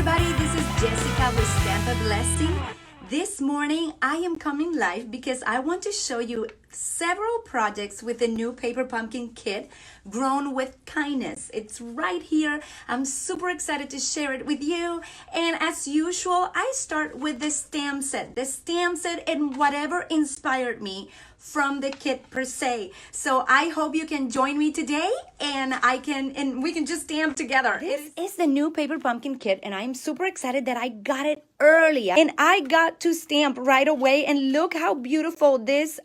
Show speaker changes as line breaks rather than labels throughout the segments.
everybody, this is Jessica with Stamp a Blessing. This morning I am coming live because I want to show you several projects with the new Paper Pumpkin kit, Grown with Kindness. It's right here. I'm super excited to share it with you. And as usual, I start with the stamp set. The stamp set and whatever inspired me from the kit per se. So I hope you can join me today and we can just stamp together. This is the new Paper Pumpkin kit and I'm super excited that I got it early. And I got to stamp right away, and look how beautiful these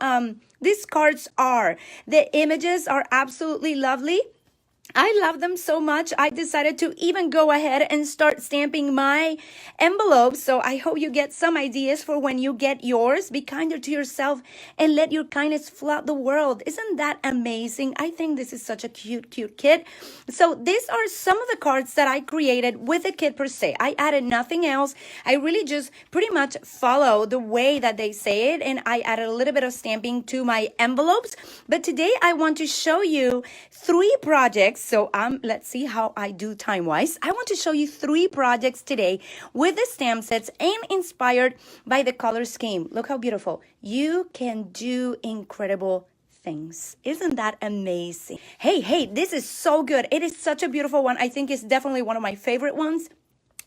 cards are. The images are absolutely lovely. I love them so much. I decided to even go ahead and start stamping my envelopes. So I hope you get some ideas for when you get yours. Be kinder to yourself and let your kindness flood the world. Isn't that amazing? I think this is such a cute kit. So these are some of the cards that I created with the kit per se. I added nothing else. I really just pretty much follow the way that they say it, and I added a little bit of stamping to my envelopes. But today I want to show you 3 projects. So let's see how I do time-wise. I want to show you 3 projects today with the stamp sets and inspired by the color scheme. Look how beautiful. You can do incredible things. Isn't that amazing? Hey, this is so good. It is such a beautiful one. I think it's definitely one of my favorite ones.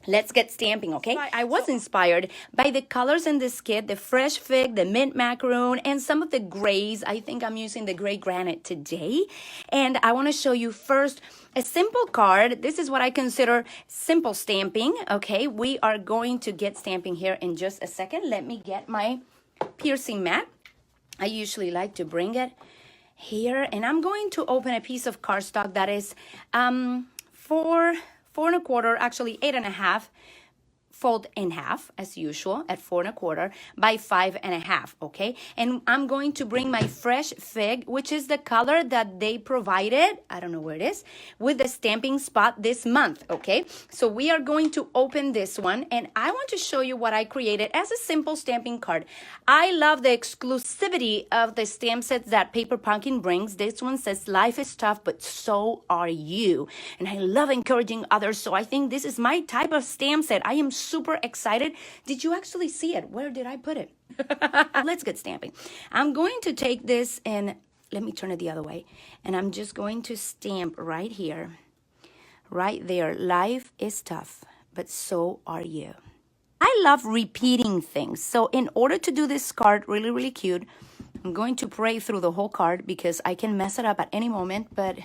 Let's get stamping, okay? I was inspired by the colors in this kit, the fresh fig, the mint macaroon, and some of the grays. I think I'm using the gray granite today. And I want to show you first a simple card. This is what I consider simple stamping, okay? We are going to get stamping here in just a second. Let me get my piercing mat. I usually like to bring it here. And I'm going to open a piece of cardstock that is 4 1/4, actually 8 1/2, fold in half as usual at 4 1/4 by 5 1/2, okay? And I'm going to bring my fresh fig, which is the color that they provided, I don't know where it is, with the stamping spot this month, okay? So we are going to open this one, and I want to show you what I created as a simple stamping card. I love the exclusivity of the stamp sets that Paper Pumpkin brings. This one says, life is tough, but so are you. And I love encouraging others, so I think this is my type of stamp set. I am super excited. Did you actually see it? Where did I put it? Let's get stamping. I'm going to take this and let me turn it the other way. And I'm just going to stamp right here, right there. Life is tough, but so are you. I love repeating things. So in order to do this card really cute, I'm going to pray through the whole card because I can mess it up at any moment, but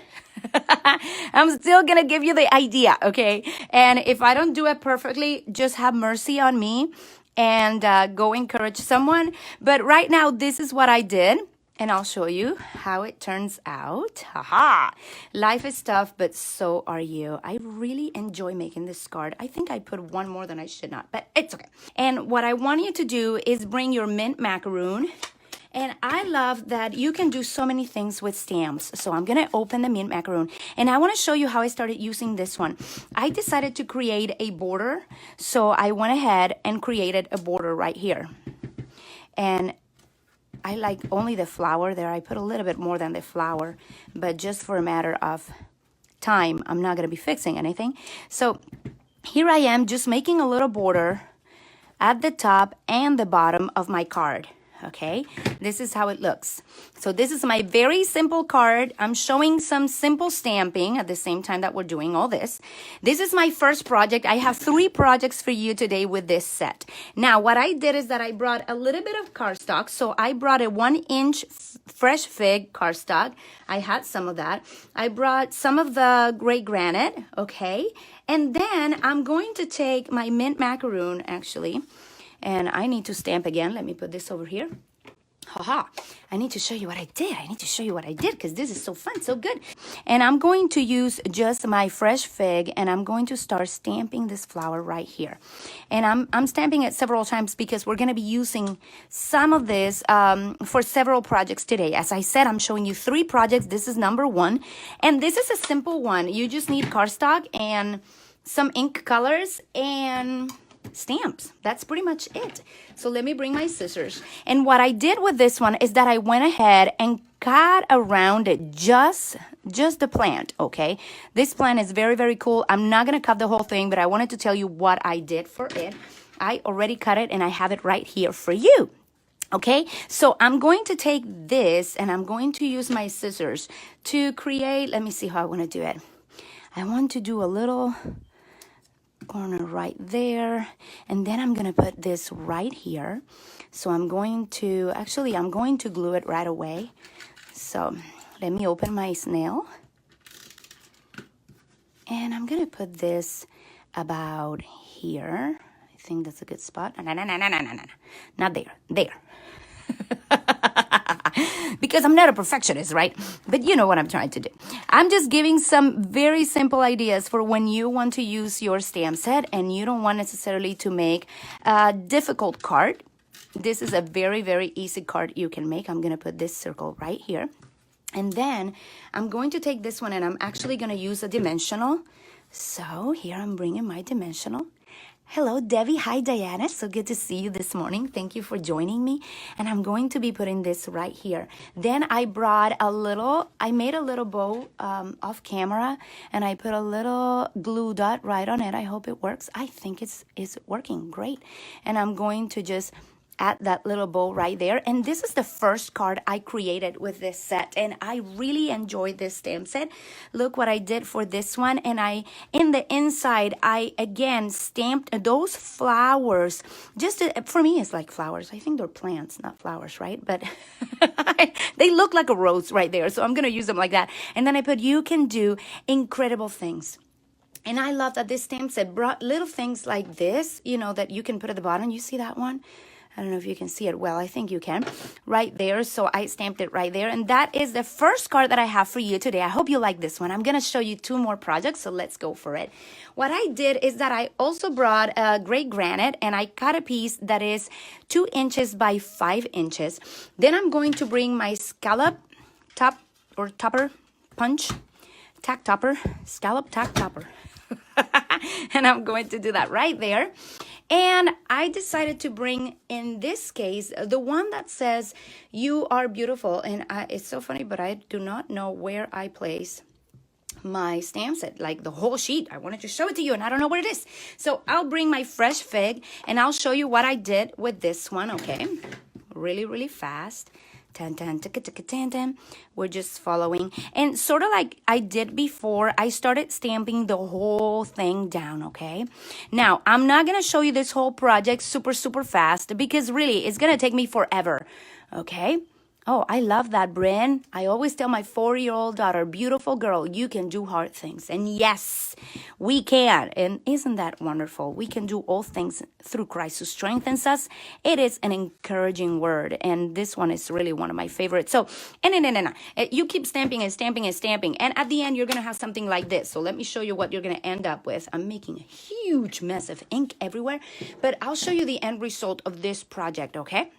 I'm still going to give you the idea, okay? And if I don't do it perfectly, just have mercy on me and go encourage someone. But right now, this is what I did, and I'll show you how it turns out. Haha! Life is tough, but so are you. I really enjoy making this card. I think I put one more than I should not, but it's okay. And what I want you to do is bring your mint macaroon. And I love that you can do so many things with stamps. So I'm going to open the mint macaroon. And I want to show you how I started using this one. I decided to create a border. So I went ahead and created a border right here. And I like only the flower there. I put a little bit more than the flower. But just for a matter of time, I'm not going to be fixing anything. So here I am just making a little border at the top and the bottom of my card. Okay, this is how it looks. So this is my very simple card. I'm showing some simple stamping at the same time that we're doing all this. This is my first project. I have 3 projects for you today with this set. Now, what I did is that I brought a little bit of cardstock. So I brought a 1-inch fresh fig cardstock. I had some of that. I brought some of the gray granite, okay? And then I'm going to take my mint macaroon, actually, and I need to stamp again. Let me put this over here. Haha, I need to show you what I did. Because this is so fun, so good. And I'm going to use just my fresh fig, and I'm going to start stamping this flower right here. And I'm stamping it several times because we're going to be using some of this for several projects today. As I said, I'm showing you 3 projects. This is number 1. And this is a simple one. You just need cardstock and some ink colors and stamps. That's pretty much it. So let me bring my scissors. And what I did with this one is that I went ahead and cut around it just the plant, okay? This plant is very, very cool. I'm not going to cut the whole thing, but I wanted to tell you what I did for it. I already cut it and I have it right here for you. Okay, so I'm going to take this and I'm going to use my scissors to create, let me see how I want to do it. I want to do a little corner right there, and then I'm going to put this right here. So I'm going to glue it right away. So let me open my snail. And I'm going to put this about here. I think that's a good spot. No. Not there. There. Because I'm not a perfectionist, right? But you know what I'm trying to do. I'm just giving some very simple ideas for when you want to use your stamp set and you don't want necessarily to make a difficult card. This is a very, very easy card you can make. I'm going to put this circle right here. And then I'm going to take this one and I'm actually going to use a dimensional. So here I'm bringing my dimensional. Hello, Debbie. Hi, Diana. So good to see you this morning. Thank you for joining me. And I'm going to be putting this right here. Then I made a little bow off camera, and I put a little glue dot right on it. I hope it works. I think it's working great. And I'm going to just add that little bow right there. And this is the first card I created with this set, and I really enjoyed this stamp set. Look what I did for this one. And in the inside, I again stamped those flowers. For me, it's like flowers. I think they're plants, not flowers, right? But they look like a rose right there. So I'm going to use them like that. And then I put, you can do incredible things. And I love that this stamp set brought little things like this, that you can put at the bottom. You see that one? I don't know if you can see it well. I think you can. Right there. So I stamped it right there. And that is the first card that I have for you today. I hope you like this one. I'm going to show you 2 more projects. So let's go for it. What I did is that I also brought a gray granite and I cut a piece that is 2 inches by 5 inches. Then I'm going to bring my scallop topper punch, tack topper, scallop tack topper. And I'm going to do that right there. And I decided to bring, in this case, the one that says, you are beautiful. And it's so funny, but I do not know where I place my stamp set, like the whole sheet. I wanted to show it to you, and I don't know where it is. So I'll bring my fresh fig, and I'll show you what I did with this one, okay? Really, really fast. We're just following. And sort of like I did before, I started stamping the whole thing down, okay? Now, I'm not going to show you this whole project super, super fast because really, it's going to take me forever, okay? Oh, I love that, Bryn. I always tell my 4-year-old daughter, beautiful girl, you can do hard things. And yes, we can. And isn't that wonderful? We can do all things through Christ who strengthens us. It is an encouraging word. And this one is really one of my favorites. So, you keep stamping and stamping and stamping. And at the end, you're going to have something like this. So let me show you what you're going to end up with. I'm making a huge mess of ink everywhere. But I'll show you the end result of this project, okay?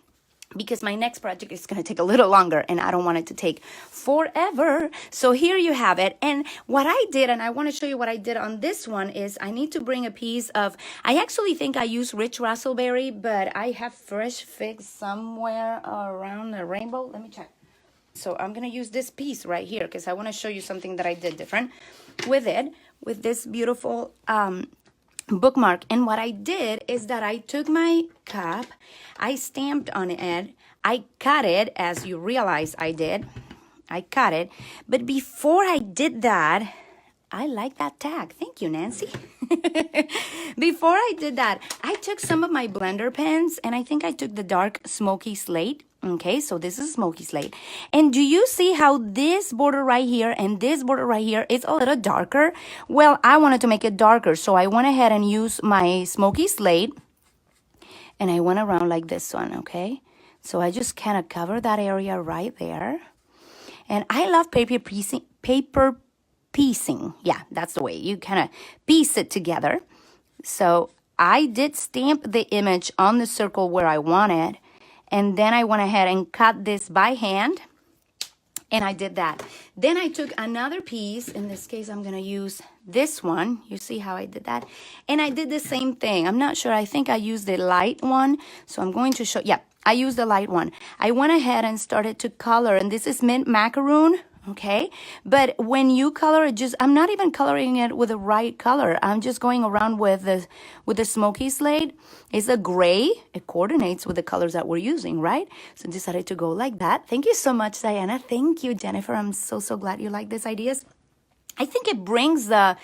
Because my next project is going to take a little longer and I don't want it to take forever. So here you have it. And what I did, and I want to show you what I did on this one, is I need to bring a piece of, I actually think I used rich raspberry, but I have fresh figs somewhere around the rainbow. Let me check. So I'm going to use this piece right here because I want to show you something that I did different with it, with this beautiful bookmark. And what I did is that I took my cup, I stamped on it, I cut it, as you realize I did. I cut it. But before I did that, I like that tag. Thank you, Nancy. Before I did that, I took some of my blender pens, and I think I took the dark smoky slate. Okay, so this is smoky slate. And do you see how this border right here and this border right here is a little darker? Well, I wanted to make it darker, so I went ahead and used my smoky slate, and I went around like this one, okay? So I just kind of cover that area right there. And I love paper piecing. Yeah, that's the way. You kind of piece it together. So I did stamp the image on the circle where I want it. And then I went ahead and cut this by hand. And I did that. Then I took another piece. In this case, I'm going to use this one. You see how I did that? And I did the same thing. I'm not sure. I think I used the light one. So I'm going to show. Yeah, I used the light one. I went ahead and started to color. And this is mint macaroon. Okay, but when you color it, I'm not even coloring it with the right color. I'm just going around with the smoky slate. It's a gray. It coordinates with the colors that we're using, right? So I decided to go like that. Thank you so much, Diana. Thank you, Jennifer. I'm so glad you like these ideas. I think it brings the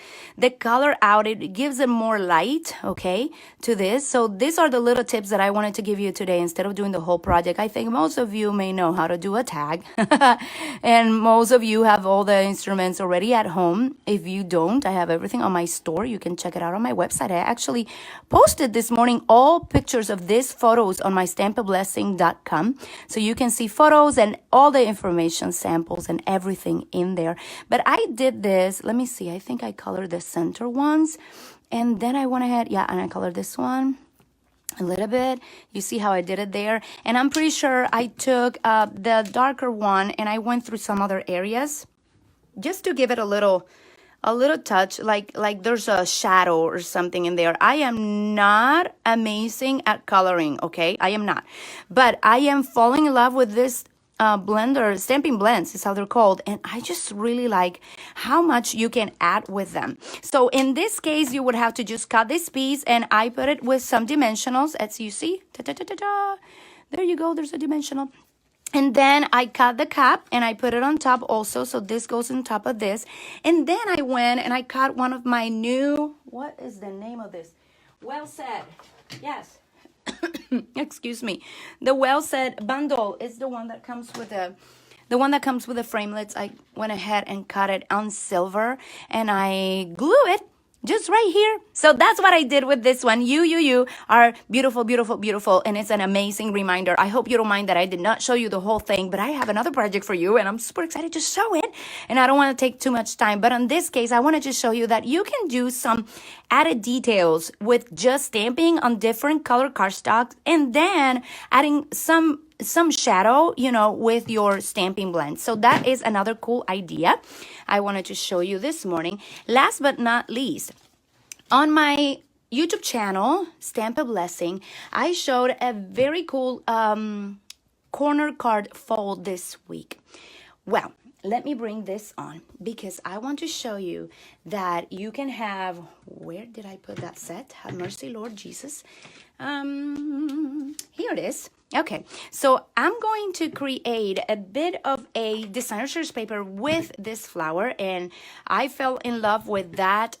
color out. It gives it more light, okay, to this. So these are the little tips that I wanted to give you today instead of doing the whole project. I think most of you may know how to do a tag. And most of you have all the instruments already at home. If you don't, I have everything on my store. You can check it out on my website. I actually posted this morning all pictures of these photos on my stampablessing.com. So you can see photos and all the information, samples, and everything in there. But I did this. Let me see. I think I colored the center ones. And then I went ahead. Yeah, and I colored this one a little bit. You see how I did it there? And I'm pretty sure I took the darker one and I went through some other areas just to give it a little touch, like there's a shadow or something in there. I am not amazing at coloring, okay? I am not. But I am falling in love with this blender. Stamping blends is how they're called, and I just really like how much you can add with them. So in this case, you would have to just cut this piece, and I put it with some dimensionals, as you see. There you go. There's a dimensional. And then I cut the cap and I put it on top also. So this goes on top of this. And then I went and I cut one of my new, what is the name of this? Well said. Yes. Excuse me. The Well Said bundle is the one that comes with the framelits. I went ahead and cut it on silver and I glue it just right here. So that's what I did with this one. You are beautiful, beautiful, beautiful. And it's an amazing reminder. I hope you don't mind that I did not show you the whole thing, but I have another project for you and I'm super excited to show it. And I don't want to take too much time. But in this case, I want to just show you that you can do some added details with just stamping on different color cardstocks and then adding some shadow, with your stamping blend. So that is another cool idea I wanted to show you this morning. Last but not least, on my YouTube channel, Stamp a Blessing, I showed a very cool corner card fold this week. Well, let me bring this on because I want to show you that you can have, where did I put that set? Have mercy, Lord Jesus. Here it is. Okay, so I'm going to create a bit of a designer series paper with this flower, and I fell in love with that,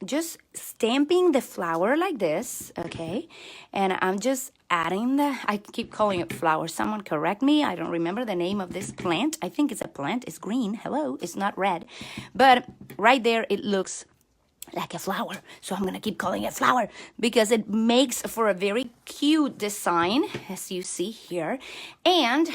just stamping the flower like this, okay? And I'm just adding I keep calling it flower. Someone correct me. I don't remember the name of this plant. I think it's a plant. It's green. Hello, it's not red. But right there, it looks like a flower. So I'm going to keep calling it flower because it makes for a very cute design, as you see here. And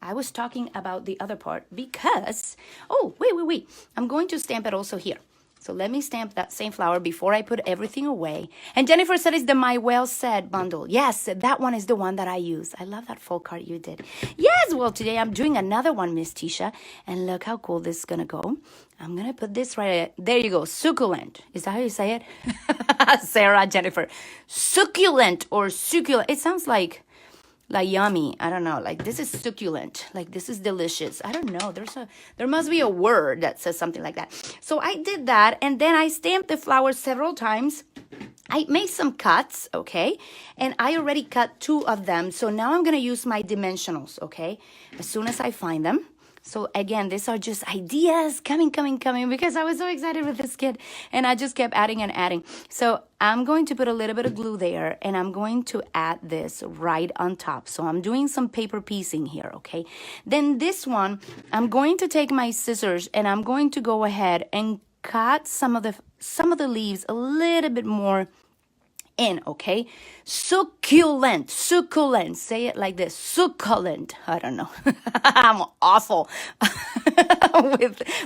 I was talking about the other part because, oh, wait. I'm going to stamp it also here. So let me stamp that same flower before I put everything away. And Jennifer said it's the My Well Said bundle. Yes, that one is the one that I use. I love that full card you did. Yes, well, today I'm doing another one, Miss Tisha. And look how cool this is going to go. I'm going to put this right there. You go. Succulent. Is that how you say it? Sarah, Jennifer. Succulent or succulent. It sounds like yummy. I don't know. Like this is succulent. Like this is delicious. I don't know. There must be a word that says something like that. So I did that and then I stamped the flowers several times. I made some cuts, okay? And I already cut 2 of them. So now I'm going to use my dimensionals, okay? As soon as I find them. So again, these are just ideas coming because I was so excited with this kit and I just kept adding and adding. So I'm going to put a little bit of glue there and I'm going to add this right on top. So I'm doing some paper piecing here, okay? Then this one, I'm going to take my scissors and I'm going to go ahead and cut some of the leaves a little bit more in, okay? Succulent. Say it like this. Succulent. I don't know. I'm awful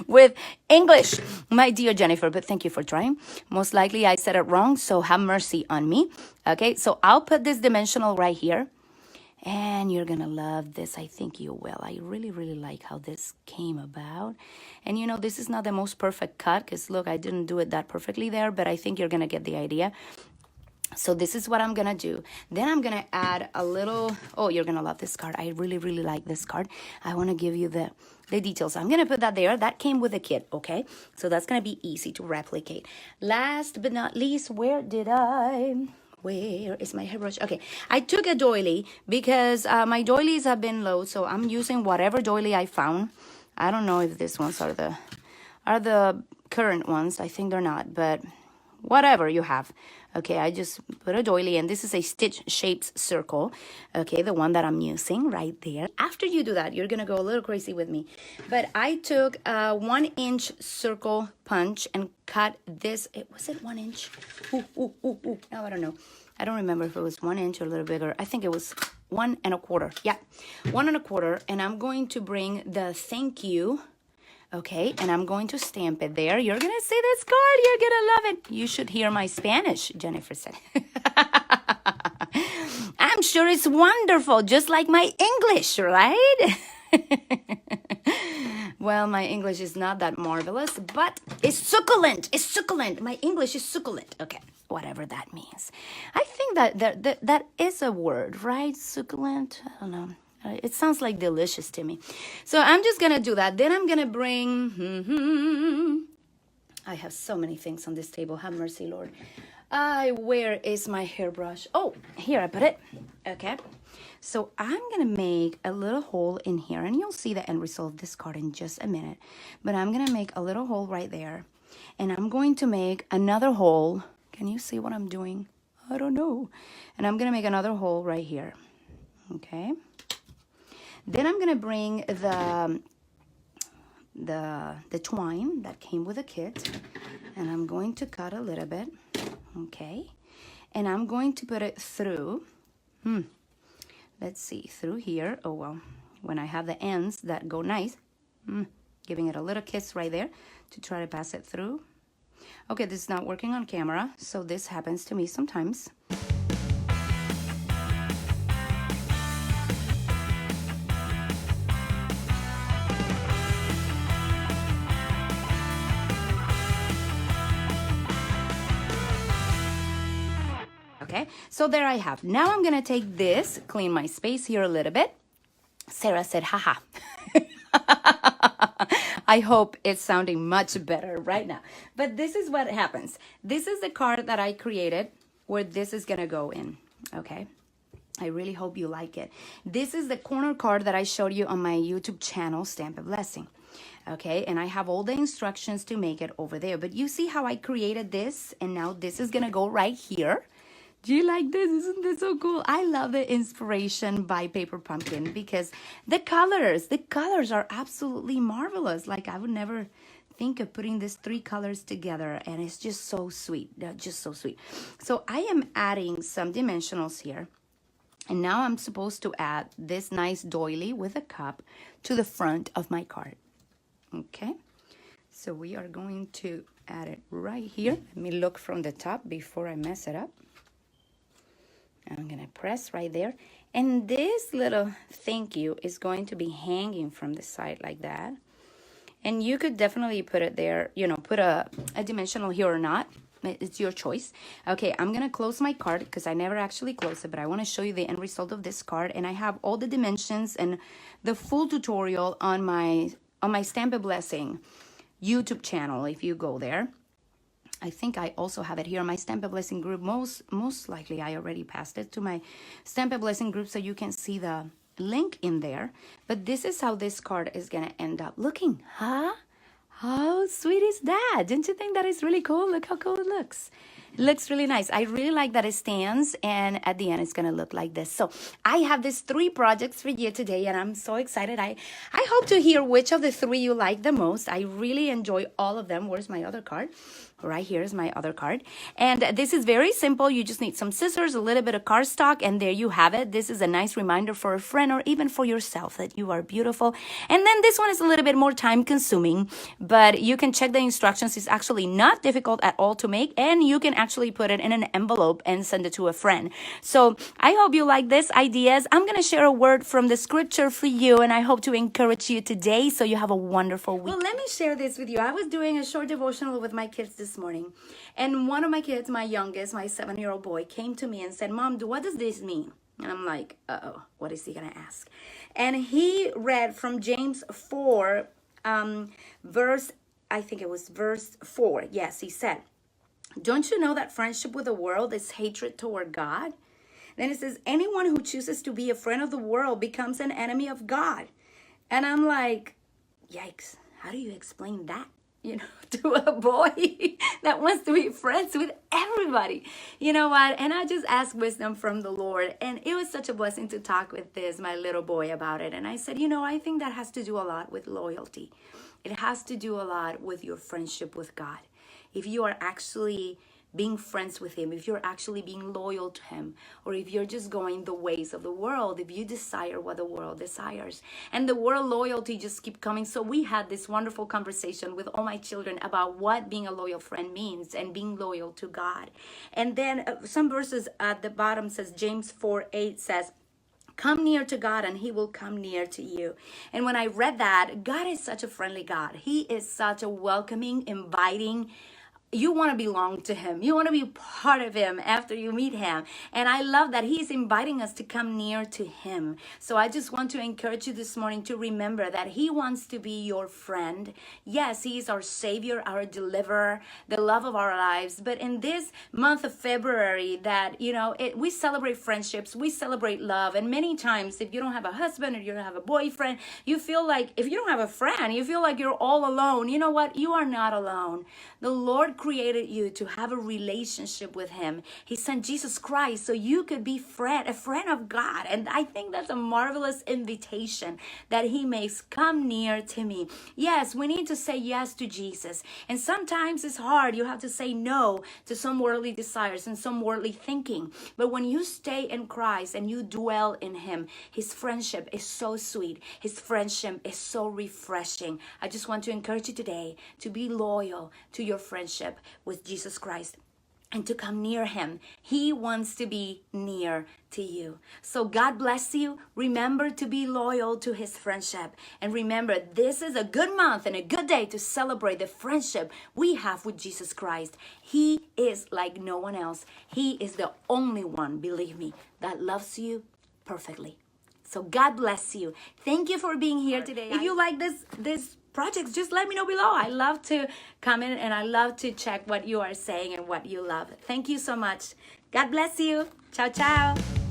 with English, my dear Jennifer, but thank you for trying. Most likely I said it wrong, so have mercy on me. Okay, so I'll put this dimensional right here. And you're gonna love this. I think you will. I really, really like how this came about. And you know, this is not the most perfect cut because look, I didn't do it that perfectly there, but I think you're gonna get the idea. So this is what I'm gonna do. Then I'm gonna add a little, oh, you're gonna love this card. I really, really like this card. I wanna give you the details. I'm gonna put that there. That came with a kit, okay? So that's gonna be easy to replicate. Last but not least, where is my hairbrush? Okay, I took a doily because my doilies have been low, so I'm using whatever doily I found. I don't know if these ones are the current ones. I think they're not, but whatever you have. Okay, I just put a doily, and this is a stitch-shaped circle. Okay, the one that I'm using right there. After you do that, you're gonna go a little crazy with me. But I took a 1-inch circle punch and cut this. Was it 1 inch? Ooh. No, I don't know. I don't remember if it was 1 inch or a little bigger. I think it was 1 1/4. Yeah, 1 1/4. And I'm going to bring the thank you. Okay, and I'm going to stamp it there. You're going to see this card. You're going to love it. You should hear my Spanish, Jennifer said. I'm sure it's wonderful, just like my English, right? Well, my English is not that marvelous, but it's succulent. It's succulent. My English is succulent. Okay, whatever that means. I think that is a word, right? Succulent? I don't know. It sounds like delicious to me. So I'm just going to do that. Then I'm going to bring... I have so many things on this table. Have mercy, Lord. Where is my hairbrush? Oh, here I put it. Okay. So I'm going to make a little hole in here. And you'll see the end result of this card in just a minute. But I'm going to make a little hole right there. And I'm going to make another hole. Can you see what I'm doing? I don't know. And I'm going to make another hole right here. Okay. Then I'm gonna bring the twine that came with the kit, and I'm going to cut a little bit, okay? And I'm going to put it through, let's see, through here. Oh, well, when I have the ends that go nice, giving it a little kiss right there to try to pass it through. Okay, this is not working on camera, so this happens to me sometimes. Okay, so there I have. Now I'm going to take this, clean my space here a little bit. Sarah said, haha. I hope it's sounding much better right now. But this is what happens. This is the card that I created where this is going to go in. Okay, I really hope you like it. This is the corner card that I showed you on my YouTube channel, Stamp a Blessing. Okay, and I have all the instructions to make it over there. But you see how I created this, and now this is going to go right here. Do you like this? Isn't this so cool? I love the inspiration by Paper Pumpkin because the colors are absolutely marvelous. Like I would never think of putting these 3 colors together, and it's just so sweet. They're just so sweet. So I am adding some dimensionals here. And now I'm supposed to add this nice doily with a cup to the front of my card. Okay. So we are going to add it right here. Let me look from the top before I mess it up. I'm going to press right there. And this little thank you is going to be hanging from the side like that. And you could definitely put it there, you know, put a dimensional here or not. It's your choice. Okay, I'm going to close my card because I never actually closed it, but I want to show you the end result of this card. And I have all the dimensions and the full tutorial on my Stamp a Blessing YouTube channel if you go there. I think I also have it here on my Stamp a Blessing group. Most likely I already passed it to my Stamp a Blessing group so you can see the link in there. But this is how this card is going to end up looking. Huh? How sweet is that? Don't you think that is really cool? Look how cool it looks. It looks really nice. I really like that it stands, and at the end it's going to look like this. So I have these 3 projects for you today, and I'm so excited. I hope to hear which of the 3 you like the most. I really enjoy all of them. Where's my other card? Right here is my other card. And this is very simple. You just need some scissors, a little bit of cardstock, and there you have it. This is a nice reminder for a friend or even for yourself that you are beautiful. And then this one is a little bit more time consuming, but you can check the instructions. It's actually not difficult at all to make, and you can actually put it in an envelope and send it to a friend. So I hope you like these ideas. I'm going to share a word from the scripture for you, and I hope to encourage you today so you have a wonderful week. Well, let me share this with you. I was doing a short devotional with my kids this morning, and one of my kids, my youngest, my 7-year-old boy, came to me and said, Mom, what does this mean? And I'm like, uh-oh, what is he going to ask? And he read from James 4, verse 4. Yes, he said, don't you know that friendship with the world is hatred toward God? Then it says, anyone who chooses to be a friend of the world becomes an enemy of God. And I'm like, yikes, how do you explain that, to a boy that wants to be friends with everybody? You know what? And I just asked wisdom from the Lord. And it was such a blessing to talk with my little boy about it. And I said, I think that has to do a lot with loyalty. It has to do a lot with your friendship with God. If you are actually being friends with him, if you're actually being loyal to him, or if you're just going the ways of the world, if you desire what the world desires. And the word loyalty just keep coming. So we had this wonderful conversation with all my children about what being a loyal friend means and being loyal to God. And then some verses at the bottom says, James 4:8 says, come near to God and he will come near to you. And when I read that, God is such a friendly God. He is such a welcoming, inviting. You want to belong to him. You want to be part of him after you meet him. And I love that he's inviting us to come near to him. So I just want to encourage you this morning to remember that he wants to be your friend. Yes, he is our savior, our deliverer, the love of our lives. But in this month of February that, we celebrate friendships, we celebrate love. And many times if you don't have a husband or you don't have a boyfriend, you feel like, if you don't have a friend, you feel like you're all alone. You know what? You are not alone. The Lord created you to have a relationship with him. He sent Jesus Christ so you could be a friend of God. And I think that's a marvelous invitation that he makes. Come near to me. Yes, we need to say yes to Jesus. And sometimes it's hard. You have to say no to some worldly desires and some worldly thinking. But when you stay in Christ and you dwell in him, his friendship is so sweet. His friendship is so refreshing. I just want to encourage you today to be loyal to your friendship with Jesus Christ and to come near him. He wants to be near to you. So God bless you. Remember to be loyal to his friendship. And remember, this is a good month and a good day to celebrate the friendship we have with Jesus Christ. He is like no one else. He is the only one, believe me, that loves you perfectly. So God bless you. Thank you for being here today. If you like this projects, just let me know below. I love to comment and I love to check what you are saying and what you love. Thank you so much. God bless you. Ciao, ciao.